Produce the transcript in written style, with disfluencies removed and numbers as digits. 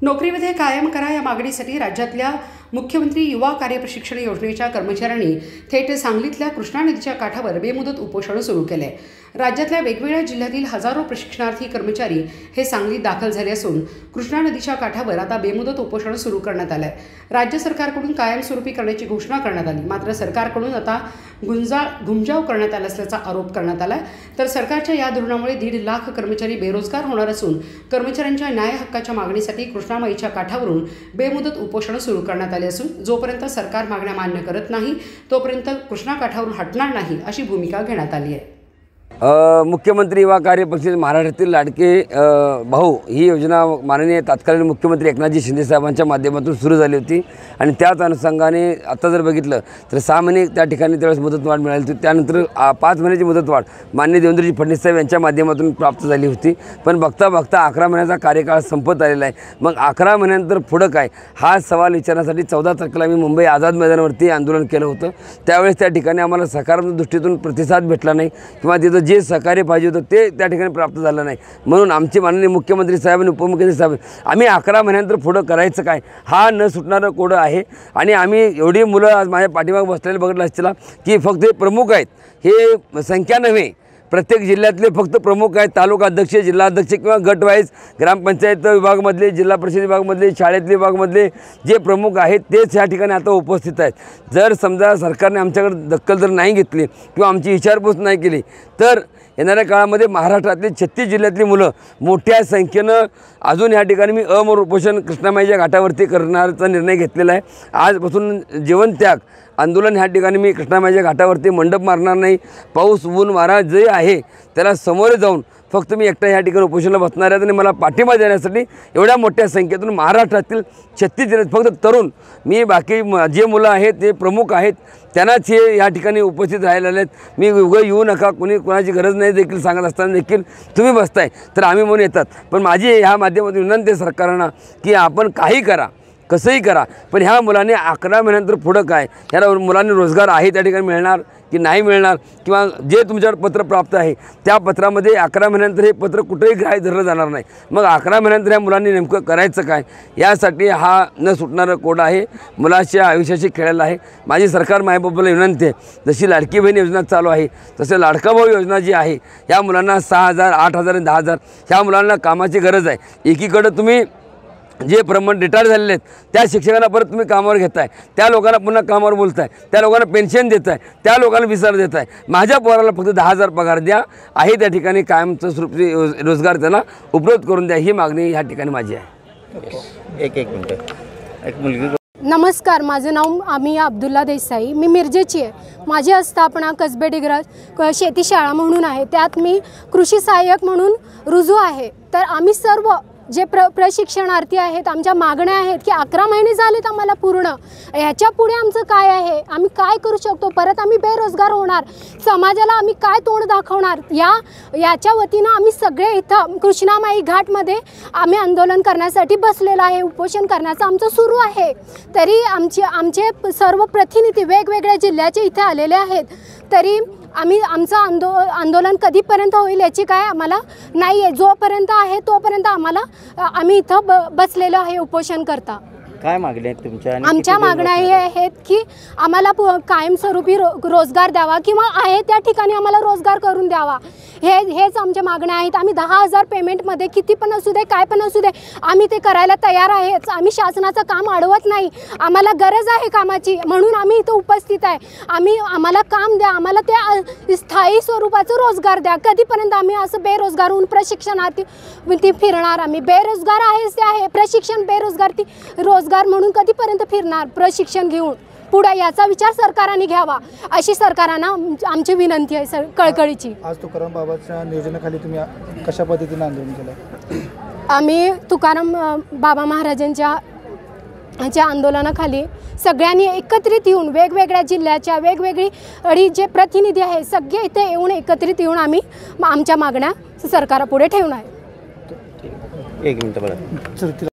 नोकरीमध्ये कायम करा या मागणीसाठी राज्यातल्या मुख्यमंत्री युवा कार्यप्रशिक्षण योजनेच्या कर्मचाऱ्यांनी थेट सांगलीतल्या कृष्णा नदीच्या काठावर बेमुदत उपोषण सुरू केले। राज्यातल्या वेगवेगळ्या जिल्ह्यातील हजारो प्रशिक्षणार्थी कर्मचारी हे सांगलीत दाखल झाले असून कृष्णा नदीच्या काठावर आता बेमुदत उपोषण सुरू करण्यात आले आहे। राज्य सरकारकडून कायमस्वरूपी करण्याची घोषणा करण्यात आली, मात्र सरकारकडून आता घुमजाव करण्यात आला असल्याचा आरोप करण्यात आला। तर सरकारच्या या धोरणामुळे 1.5 लाख कर्मचारी बेरोजगार होणार असून कर्मचाऱ्यांच्या न्याय हक्काच्या मागणीसाठी कृष्णामाईच्या काठावरून बेमुदत उपोषण सुरू करण्यात आले असून जोपर्यंत सरकार मागण्या मान्य करत नाही तोपर्यंत कृष्णा काठावरून हटणार नाही अशी भूमिका घेण्यात आली आहे। मुख्यमंत्री युवा कार्यपक्षाचे महाराष्ट्रातील लाडके भाऊ ही योजना माननीय तत्कालीन मुख्यमंत्री एकनाथजी शिंदे साहेबांच्या माध्यमातून सुरू झाली होती आणि त्याच अनुषंगाने आता जर बघितलं तर 6 महिने त्या ठिकाणी त्यावेळेस मुदतवाढ मिळाली होती। त्यानंतर 5 महिन्याची मुदतवाढ माननीय देवेंद्रजी फडणवीस साहेब यांच्या माध्यमातून प्राप्त झाली होती, पण बघता बघता 11 महिन्याचा कार्यकाळ संपत आलेला आहे। मग 11 महिन्यानंतर पुढं काय हा सवाल विचारण्यासाठी 14 तारखेला मी मुंबई आझाद मैदानावरती आंदोलन केलं होतं। त्यावेळेस त्या ठिकाणी आम्हाला सकारात्मक दृष्टीतून प्रतिसाद भेटला नाही किंवा तिथं जे सहकार्य पाहिजे होतं ते त्या ठिकाणी प्राप्त झालं नाही, म्हणून आमचे माननीय मुख्यमंत्री साहेब आणि उपमुख्यमंत्री साहेब आम्ही 11 महिन्यानंतर पुढं करायचं काय हा न सुटणारं कोडं आहे। आणि आम्ही एवढी मुलं आज माझ्या पाठीमागे बसलेले बघितलं असतील की फक्त हे प्रमुख आहेत, हे संख्या नव्हे, प्रत्येक जिल्ह्यातले फक्त प्रमुख आहेत, तालुका अध्यक्ष, जिल्हा अध्यक्ष किंवा गट वाईज ग्रामपंचायत विभागामधले, जिल्हा परिषद विभागामधले, शाळेतले विभागामधले जे प्रमुख आहेत तेच या ठिकाणी आता उपस्थित आहेत। जर समजा सरकारने आमच्याकडे दखल जर नाही घेतली किंवा आमची विचारपूस नाही केली तर येणाऱ्या काळामध्ये महाराष्ट्रातली 36 जिल्ह्यातली मुलं मोठ्या संख्येनं अजून या ठिकाणी मी अमर उपोषण कृष्णामाईच्या घाटावरती करण्याचा निर्णय घेतलेला आहे। आजपासून जीवनत्याग आंदोलन ह्या ठिकाणी मी कृष्णामाईच्या घाटावरती मंडप मारणार नाही, पाऊस ऊन वारा जे आहे त्याला समोर जाऊन फक्त मी एकटा ह्या ठिकाणी उपोषणाला बसणार आहे। आणि मला पाठिंबा देण्यासाठी एवढ्या मोठ्या संख्येतून महाराष्ट्रातील 36 जिल्ह्यात फक्त तरुण, मी बाकी जे मुलं आहेत ते प्रमुख आहेत त्यांनाच हे या ठिकाणी उपस्थित राहिलेले आहेत। मी उगं येऊ नका, कोणाची गरज नाही देखील सांगत असताना देखील तुम्ही बसताय तर आम्ही म्हणून येतात, पण माझी ह्या माध्यमातून विनंती आहे सरकारना की आपण काही करा, कसंही करा, पण ह्या मुलांनी 11 महिन्यानंतर पुढं काय ह्या मुलांनी रोजगार आहे त्या ठिकाणी मिळणार की नाही मिळणार, किंवा जे तुमच्यावर पत्र प्राप्त आहे त्या पत्रामध्ये 11 महिन्यानंतर हे पत्र कुठेही ग्राह्य धरलं जाणार नाही। मग 11 महिन्यानंतर ह्या मुलांनी नेमकं करायचं काय यासाठी हा न सुटणारा कोड आहे, मुलाच्या आयुष्याशी खेळायला आहे। माझी सरकार मायबापाला विनंती आहे, जशी लाडकी बहीण योजना चालू आहे तसं लाडका भाऊ योजना जी आहे या मुलांना 6,000, 8,000 आणि 10,000 ह्या मुलांना कामाची गरज आहे। एकीकडं तुम्ही जे प्रमाण रिटायर झालेले आहेत त्या शिक्षकांना परत तुम्ही कामावर घेताय, त्या लोकांना पुन्हा कामावर बोलताय, त्या लोकांना पेन्शन देताय, त्या लोकांना विसार देताय। माझ्या पोराला फक्त 10,000 पगार द्या, आहे त्या ठिकाणी कायमचं स्वरूपी रोजगार त्यांना उपलब्ध करून द्या, ही मागणी या ठिकाणी माझी आहे। एक मिनिट, एक मुलगी। नमस्कार, माझं नाव आमिया अब्दुल्ला देसाई, मी मिरजेची आहे। माझी आस्थापना कसबे डिग्रज शेती शाळा म्हणून आहे, त्यात मी कृषी सहाय्यक म्हणून रुजू आहे। तर आम्ही सर्व जे प्रशिक्षणार्थी आहेत आमच्या मागण्या आहेत की 11 महिने झालेत आम्हाला पूर्ण, ह्याच्या पुढे आमचं काय आहे, आम्ही काय करू शकतो, परत आम्ही बेरोजगार होणार, समाजाला आम्ही काय तोंड दाखवणार, याच्या वतीनं आम्ही सगळे इथं कृष्णामाई घाटमध्ये आम्ही आंदोलन करण्यासाठी बसलेलं आहे, उपोषण करण्याचं आमचं सुरू आहे। तरी आमचे सर्व प्रतिनिधी वेगवेगळ्या जिल्ह्याचे इथे आलेले आहेत, तरी आम्ही आमचं आंदोलन कधीपर्यंत होईल याची काय आम्हाला नाही आहे। जोपर्यंत आहे तोपर्यंत आम्ही इथं बसलेलो आहे उपोषण करता। काय मागण्या आहेत तुमच्या? आमच्या मागण्या हे आहेत की आम्हाला कायमस्वरूपी रोजगार द्यावा किंवा आहे त्या ठिकाणी आम्हाला रोजगार करून द्यावा, हेच आमच्या मागण्या आहेत। आम्ही 10,000 पेमेंटमध्ये किती पण असू दे, काय पण असू दे, आम्ही ते करायला तयार आहेच। आम्ही शासनाचं काम अडवत नाही, आम्हाला गरज आहे कामाची म्हणून आम्ही इथं उपस्थित आहे। आम्हाला काम द्या, आम्हाला ते स्थायी स्वरूपाचं रोजगार द्या। कधीपर्यंत आम्ही असं बेरोजगार होऊन प्रशिक्षणार्थी फिरणार? आम्ही बेरोजगार आहेच ते आहे, प्रशिक्षण बेरोजगार रोजगार म्हणून कधीपर्यंत फिरणार प्रशिक्षण घेऊन? पुढे याचा विचार सरकारने घ्यावा अशी सरकारांना आमची विनंती आहे कळकळीची। आज तुकाराम बाबाच्या नियोजनाखाली तुम्ही कशा पद्धतीने आंदोलन केलं? आम्ही तुकाराम बाबा महाराजांच्या आंदोलनाखाली सगळ्यांनी एकत्रित येऊन वेगवेगळ्या जिल्ह्याच्या वेगवेगळी जे प्रतिनिधी आहेत सगळे इथे येऊन एकत्रित येऊन आम्ही आमच्या मागण्या सरकारपुढे ठेवणार आहे। एक मिनिट बघा।